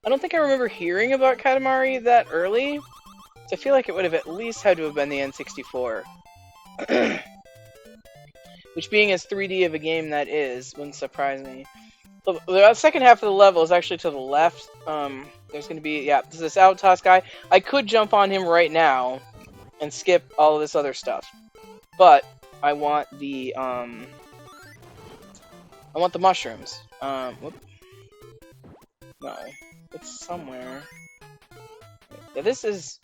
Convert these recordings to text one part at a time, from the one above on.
I don't think I remember hearing about Katamari that early. So I feel like it would have at least had to have been the N64. Which, being as 3D of a game that is, wouldn't surprise me. The second half of the level is actually to the left. There's going to be, yeah, this Outtoss guy. I could jump on him right now and skip all of this other stuff. But I want the mushrooms. Whoop. No, it's somewhere. Yeah, this is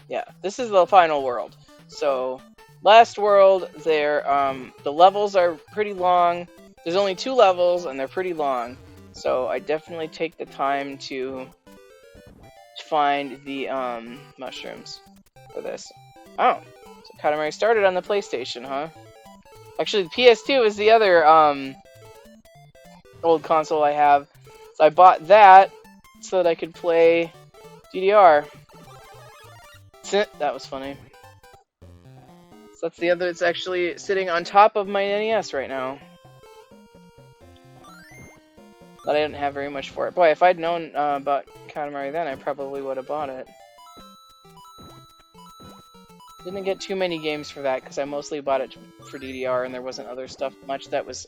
the final world. So, last world, the levels are pretty long. There's only 2 levels, and they're pretty long. So, I definitely take the time to find the mushrooms for this. Oh, so Katamari started on the PlayStation, huh? Actually, the PS2 is the other old console I have. So I bought that so that I could play DDR. That was funny. So that's the other. It's actually sitting on top of my NES right now. But I didn't have very much for it. Boy, if I'd known about Katamari then, I probably would have bought it. Didn't get too many games for that because I mostly bought it for DDR, and there wasn't other stuff much that was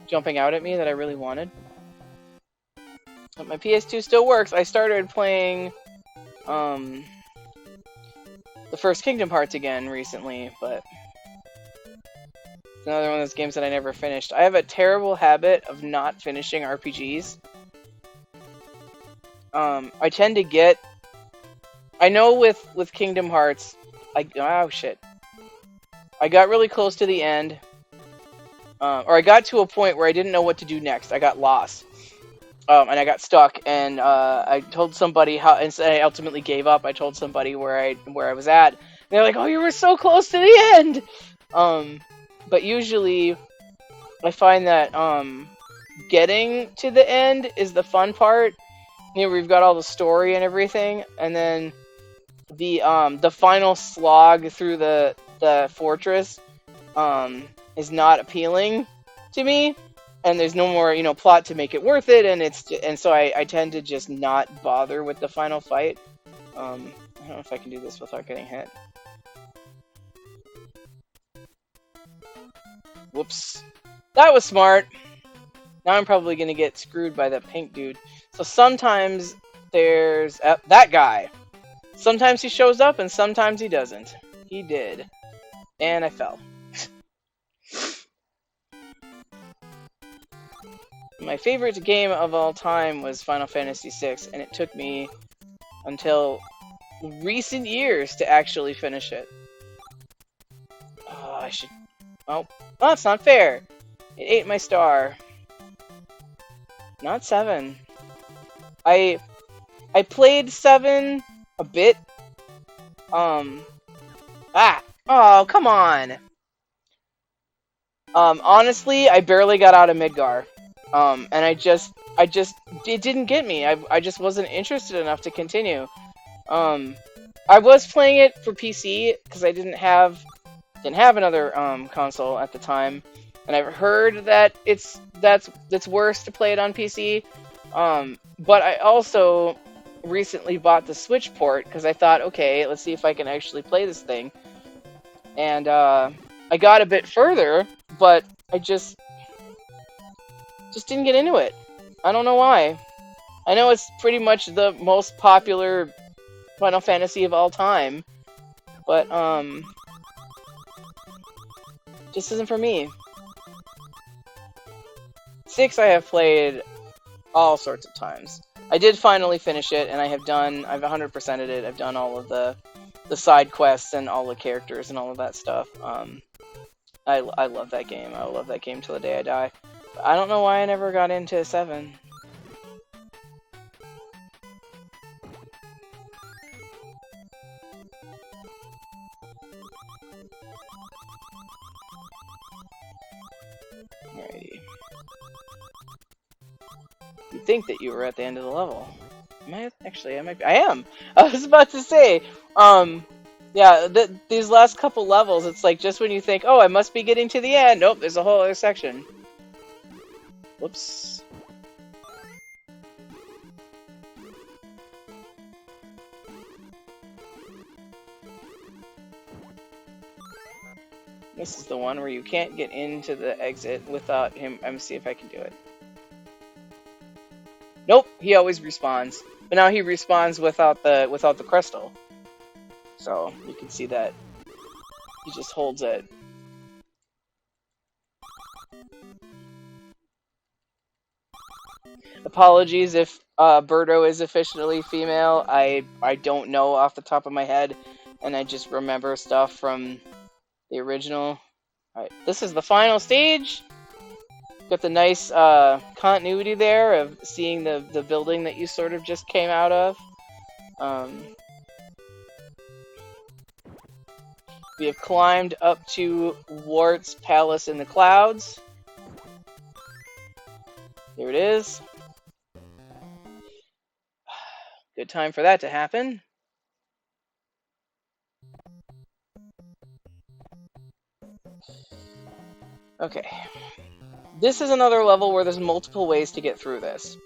jumping out at me that I really wanted. But my PS2 still works. I started playing the first Kingdom Hearts again recently, but it's another one of those games that I never finished. I have a terrible habit of not finishing RPGs. I tend to get... I know with Kingdom Hearts, oh shit. I got really close to the end, or I got to a point where I didn't know what to do next. I got lost, and I got stuck, and I told somebody how, and I ultimately gave up. I told somebody where I was at, and they're like, "Oh, you were so close to the end." But usually, I find that getting to the end is the fun part. You know, we've got all the story and everything, and then the final slog through the fortress is not appealing to me, and there's no more plot to make it worth it, and so I tend to just not bother with the final fight. I don't know if I can do this without getting hit. Whoops, that was smart. Now I'm probably gonna get screwed by that pink dude. So sometimes there's that guy. Sometimes he shows up and sometimes he doesn't. He did. And I fell. My favorite game of all time was Final Fantasy VI, and it took me until recent years to actually finish it. Oh, I should... Oh, that's not fair! It ate my star. Not 7. I played 7 a bit. Oh, come on. Honestly, I barely got out of Midgar. And it didn't get me. I just wasn't interested enough to continue. I was playing it for PC because I didn't have another console at the time, and I've heard that it's worse to play it on PC. But I also recently bought the Switch port because I thought, okay, let's see if I can actually play this thing. And I got a bit further, but I just didn't get into it. I don't know why. I know it's pretty much the most popular Final Fantasy of all time, but just isn't for me. 6 I have played all sorts of times. I did finally finish it, and I've 100%ed it. I've done all of the side quests and all the characters and all of that stuff. I love that game. I will love that game till the day I die. But I don't know why I never got into 7. Alrighty. You'd think that you were at the end of the level. Actually, I might be. I am! I was about to say, yeah, these last couple levels, it's like just when you think, oh, I must be getting to the end, nope, there's a whole other section. Whoops. This is the one where you can't get into the exit without him. I'm gonna see if I can do it. Nope, he always respawns. But now he respawns without the crystal. So you can see that he just holds it. Apologies if Birdo is officially female. I don't know off the top of my head, and I just remember stuff from the original. Alright, this is the final stage. Got the nice continuity there of seeing the building that you sort of just came out of. We have climbed up to Wart's Palace in the Clouds. Here it is. Good time for that to happen. Okay. This is another level where there's multiple ways to get through this.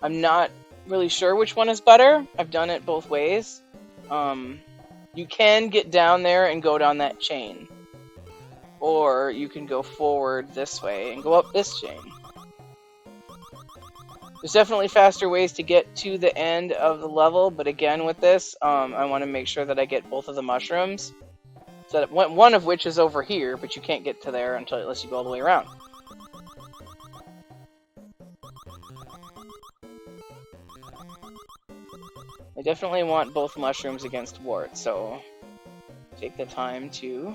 I'm not really sure which one is better. I've done it both ways. You can get down there and go down that chain. Or you can go forward this way and go up this chain. There's definitely faster ways to get to the end of the level, but again with this, I want to make sure that I get both of the mushrooms. So that one of which is over here, but you can't get to there unless you go all the way around. I definitely want both mushrooms against Wart, so take the time to...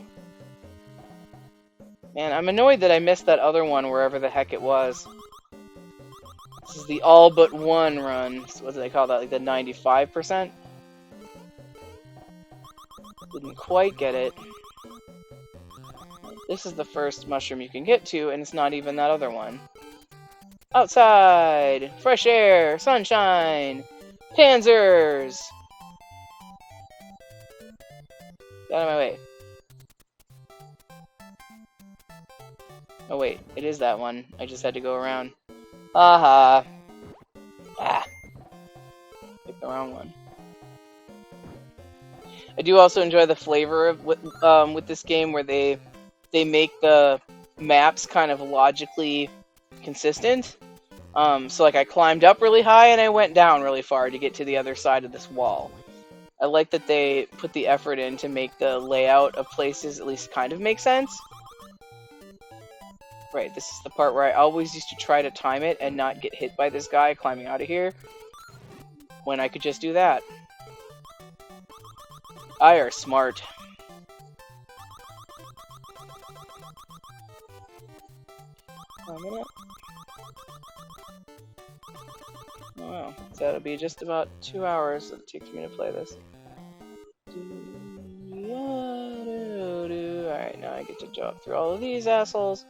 Man, I'm annoyed that I missed that other one wherever the heck it was. This is the all but one run. So what do they call that? Like the 95%? Didn't quite get it. This is the first mushroom you can get to, and it's not even that other one. Outside! Fresh air! Sunshine! Panzers! Get out of my way. Oh wait, it is that one. I just had to go around. Aha! Ah! Picked the wrong one. I do also enjoy the flavor of with this game where they make the maps kind of logically consistent. So like I climbed up really high and I went down really far to get to the other side of this wall. I like that they put the effort in to make the layout of places at least kind of make sense. Right, this is the part where I always used to try to time it and not get hit by this guy climbing out of here, when I could just do that. I are smart. A minute. Oh wow, so that'll be just about 2 hours that it takes me to play this. Alright, now I get to jump through all of these assholes.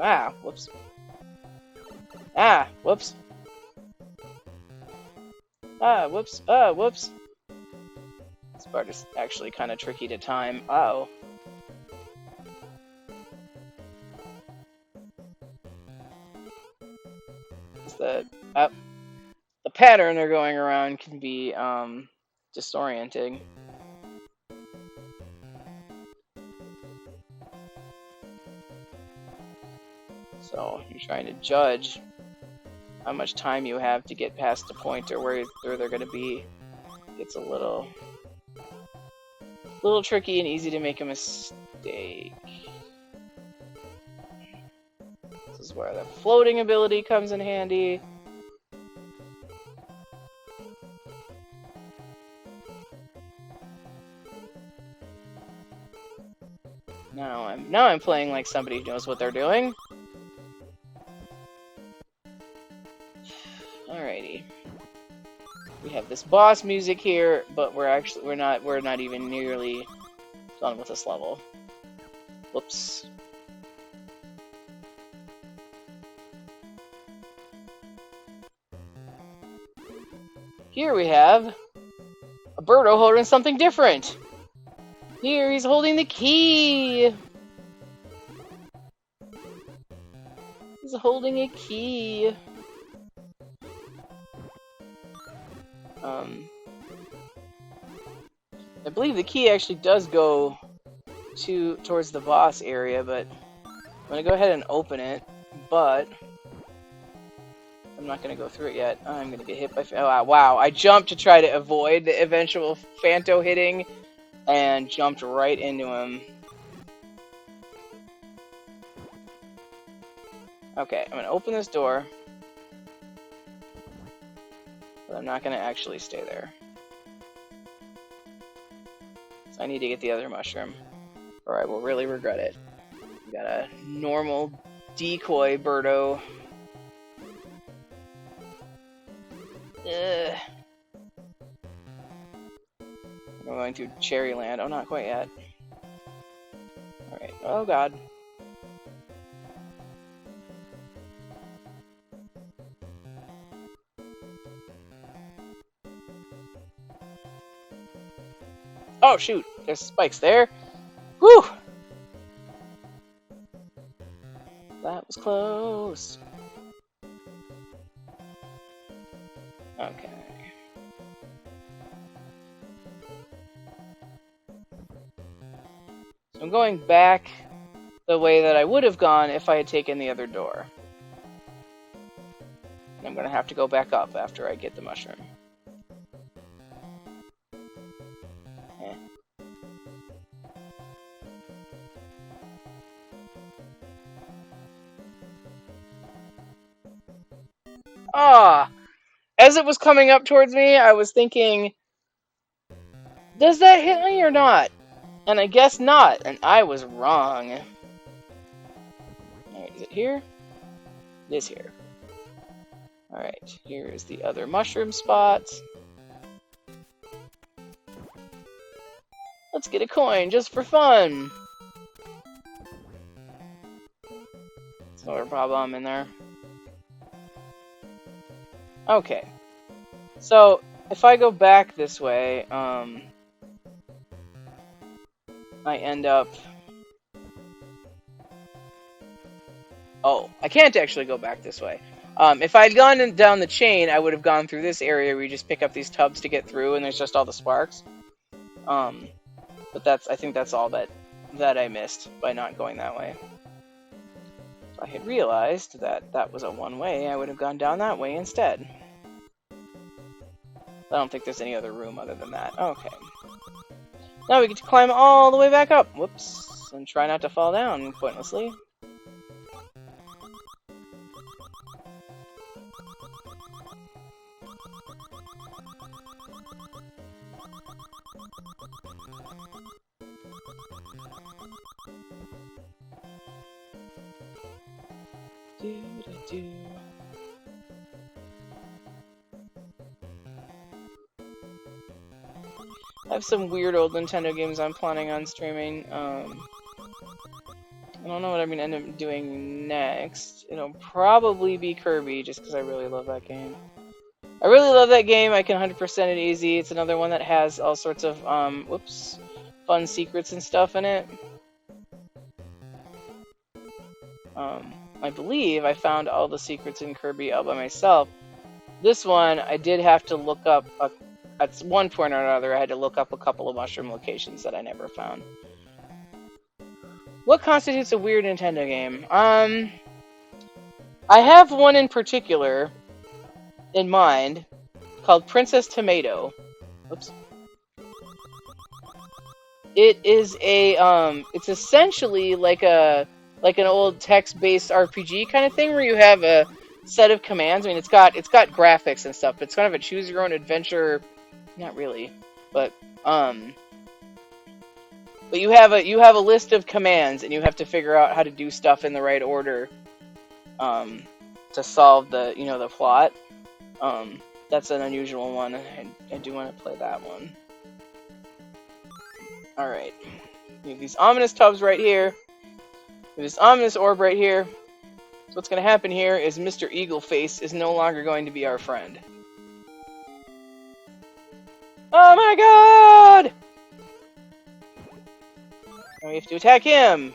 Ah, whoops. Ah, whoops. Ah, whoops. Ah, whoops. This part is actually kind of tricky to time. Uh-oh. The pattern they're going around can be disorienting. So you're trying to judge how much time you have to get past the point or where they're going to be. It's a little tricky and easy to make a mistake. This is where the floating ability comes in handy. Now I'm playing like somebody who knows what they're doing. Alrighty. We have this boss music here, but we're not even nearly done with this level. Whoops. Here we have a Birdo holding something different. Here he's holding the key. He's holding a key. I believe the key actually does go towards the boss area, but I'm gonna go ahead and open it, but I'm not gonna go through it yet. I'm gonna get hit by... Oh, wow, I jumped to try to avoid the eventual Phanto hitting, and jumped right into him. Okay, I'm gonna open this door, but I'm not gonna actually stay there. So I need to get the other mushroom, or I will really regret it. We got a normal decoy Birdo. Ugh. We're going to Cherryland. Oh, not quite yet. Alright. Oh, God. Oh, shoot. There's spikes there. Whew! That was close. Okay. So I'm going back the way that I would have gone if I had taken the other door. And I'm going to have to go back up after I get the mushroom. Eh. Ah! As it was coming up towards me, I was thinking, does that hit me or not? And I guess not, and I was wrong. Alright, is it here? It is here. Alright, here is the other mushroom spot. Let's get a coin, just for fun! Solar problem in there. Okay. So, if I go back this way, I end up... Oh, I can't actually go back this way. If I had gone down the chain, I would have gone through this area where you just pick up these tubs to get through, and there's just all the sparks. But I think that's all that I missed by not going that way. If I had realized that that was a one-way, I would have gone down that way instead. I don't think there's any other room other than that. Okay. Now we get to climb all the way back up. Whoops. And try not to fall down pointlessly. I have some weird old Nintendo games I'm planning on streaming. I don't know what I'm going to end up doing next. It'll probably be Kirby, just because I really love that game. I really love that game. I can 100% it easy. It's another one that has all sorts of, fun secrets and stuff in it. I believe I found all the secrets in Kirby all by myself. This one, I did have to look up, at one point or another, I had to look up a couple of mushroom locations that I never found. What constitutes a weird Nintendo game? I have one in particular in mind called Princess Tomato. Oops. It is it's essentially like an old text-based RPG kind of thing where you have a set of commands. I mean, it's got graphics and stuff. It's kind of a choose-your-own-adventure. Not really, but you have a list of commands, and you have to figure out how to do stuff in the right order, to solve the plot. That's an unusual one. I do want to play that one. All right, we have these ominous tubs right here. We have this ominous orb right here. So what's going to happen here is Mr. Eagleface is no longer going to be our friend. Oh my god! And we have to attack him!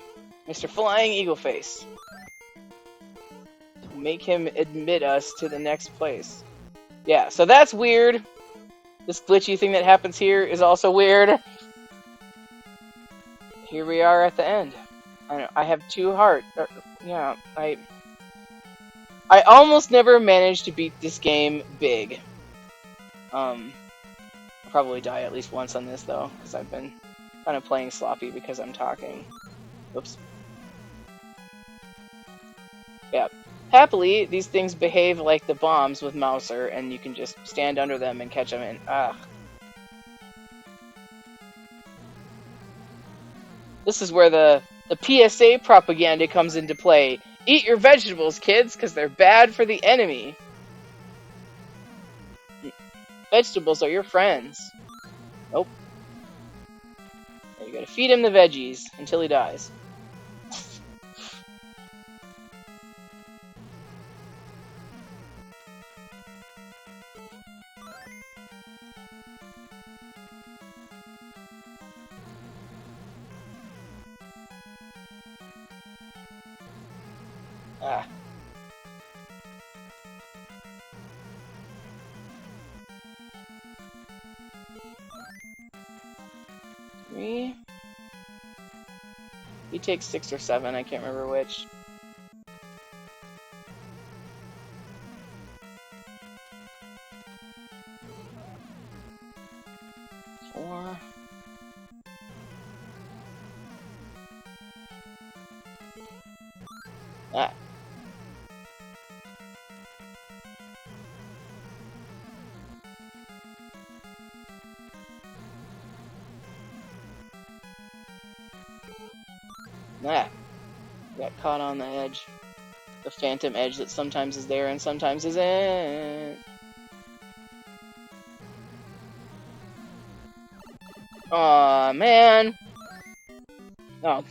Mr. Flying Eagleface. To make him admit us to the next place. Yeah, so that's weird. This glitchy thing that happens here is also weird. Here we are at the end. I have 2 hearts. Yeah, I almost never managed to beat this game big. I'll probably die at least once on this though, because I've been kind of playing sloppy because I'm talking. Oops. Yeah. Happily, these things behave like the bombs with Mouser, and you can just stand under them and catch them in. This is where the PSA propaganda comes into play. Eat your vegetables, kids, because they're bad for the enemy. Vegetables are your friends. Nope. You gotta feed him the veggies until he dies. Ah. Three. He takes 6 or 7, I can't remember which. Four. Ah. Ah. Got caught on the edge. The phantom edge that sometimes is there and sometimes isn't. Aw, man. Oh.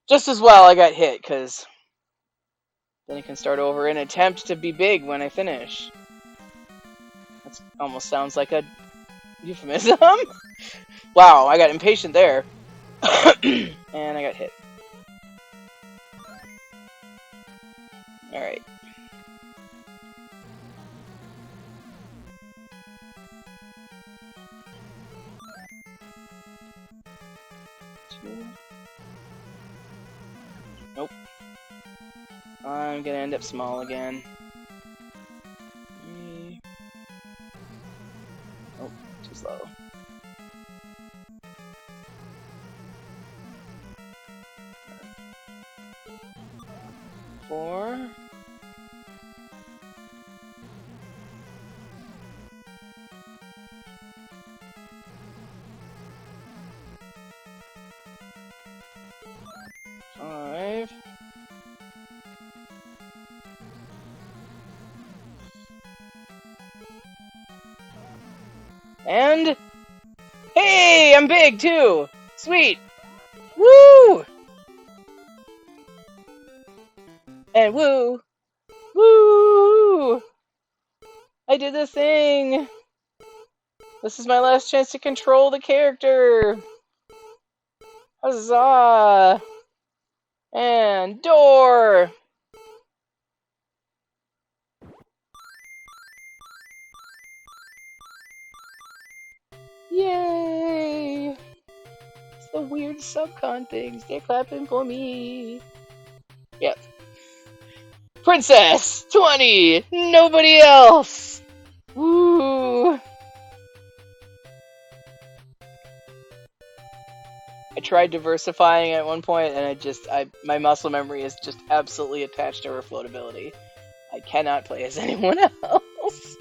Just as well I got hit, because then I can start over and attempt to be big when I finish. That almost sounds like a euphemism. Wow, I got impatient there. And I got hit. Alright. Nope. I'm gonna end up small again. Oh, too slow. 4. Five. And hey, I'm big too. Sweet. Woo! And woo! Woo! I did the thing! This is my last chance to control the character! Huzzah! And door! Yay! It's the weird subcon things. They're clapping for me. Yep. Princess! 20! Nobody else! Woo! I tried diversifying at one point, and my muscle memory is just absolutely attached to her floatability. I cannot play as anyone else.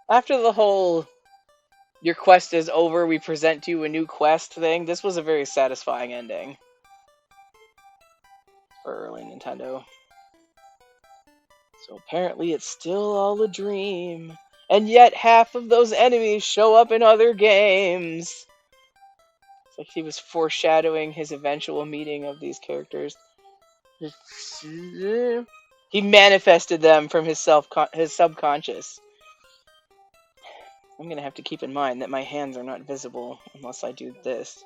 After the whole your quest is over, we present you a new quest thing, this was a very satisfying ending for early Nintendo. So apparently it's still all a dream, and yet half of those enemies show up in other games. It's like he was foreshadowing his eventual meeting of these characters. He manifested them from his subconscious. I'm gonna have to keep in mind that my hands are not visible unless I do this.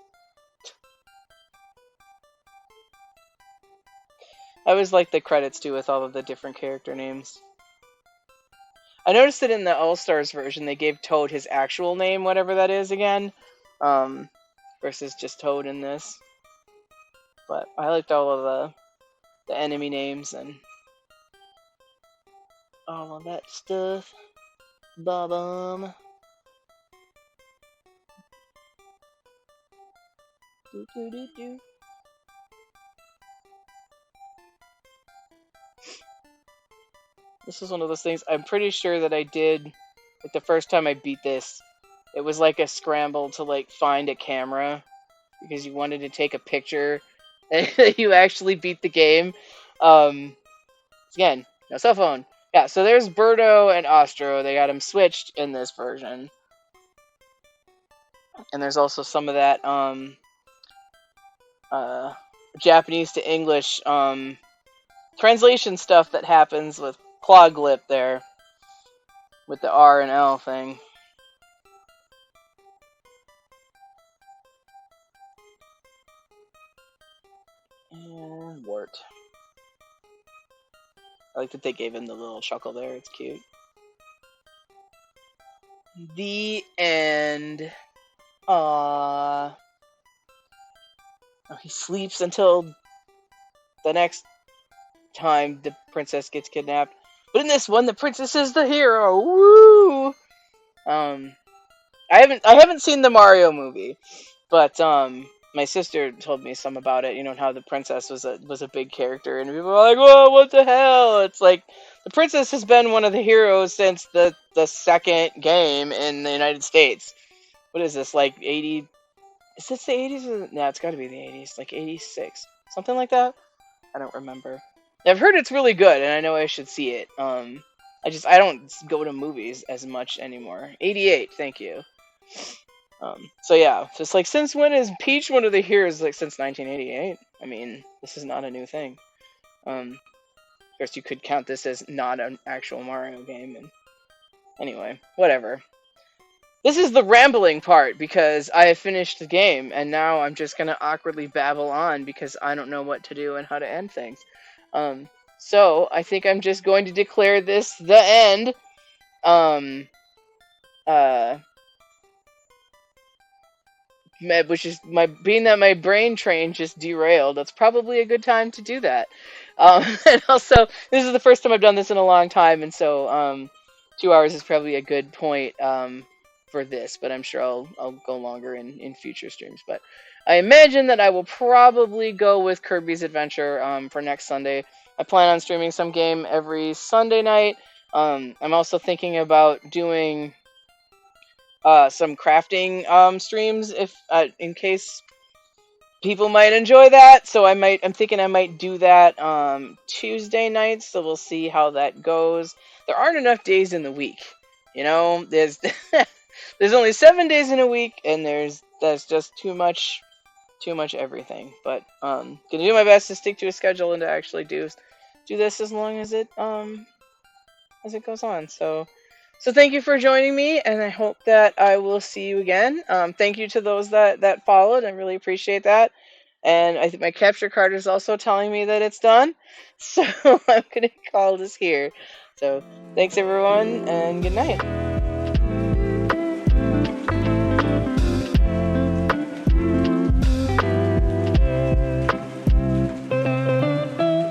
I always like the credits too with all of the different character names. I noticed that in the All Stars version they gave Toad his actual name, whatever that is again, versus just Toad in this. But I liked all of the enemy names and all of that stuff. Ba-bum. Do. This is one of those things I'm pretty sure that I did like the first time I beat this. It was like a scramble to like find a camera because you wanted to take a picture and you actually beat the game. Again, no cell phone. Yeah, so there's Birdo and Ostro. They got them switched in this version. And there's also some of that Japanese to English translation stuff that happens with Cloglip there with the R and L thing. And Wart. I like that they gave him the little chuckle there. It's cute. The end. Aww. Oh, he sleeps until the next time the princess gets kidnapped. But in this one, the princess is the hero. Woo! I haven't seen the Mario movie, but my sister told me some about it. You know, and how the princess was a big character, and people were like, "Whoa, what the hell?" It's like the princess has been one of the heroes since the second game in the United States. What is this, like 80? Is this the 80s? No, it's got to be the 80s, like 86, something like that. I don't remember. I've heard it's really good, and I know I should see it. I don't go to movies as much anymore. 88, thank you. So yeah, just like since when is Peach one of the heroes? Like since 1988. I mean, this is not a new thing. Of course, you could count this as not an actual Mario game. And anyway, whatever. This is the rambling part because I have finished the game, and now I'm just gonna awkwardly babble on because I don't know what to do and how to end things. So I think I'm just going to declare this the end. Which is being that my brain train just derailed. That's probably a good time to do that. And also, this is the first time I've done this in a long time, and so 2 hours is probably a good point for this. But I'm sure I'll go longer in future streams. But I imagine that I will probably go with Kirby's Adventure for next Sunday. I plan on streaming some game every Sunday night. I'm also thinking about doing some crafting streams if in case people might enjoy that. So I'm thinking I might do that Tuesday nights. So we'll see how that goes. There aren't enough days in the week, you know. There's there's only 7 days in a week, and that's just too much everything. But gonna do my best to stick to a schedule and to actually do this as long as it goes on. So thank you for joining me, and I hope that I will see you again. Thank you to those that followed. I really appreciate that. And I think my capture card is also telling me that it's done. So I'm going to call this here. So thanks, everyone, and good night.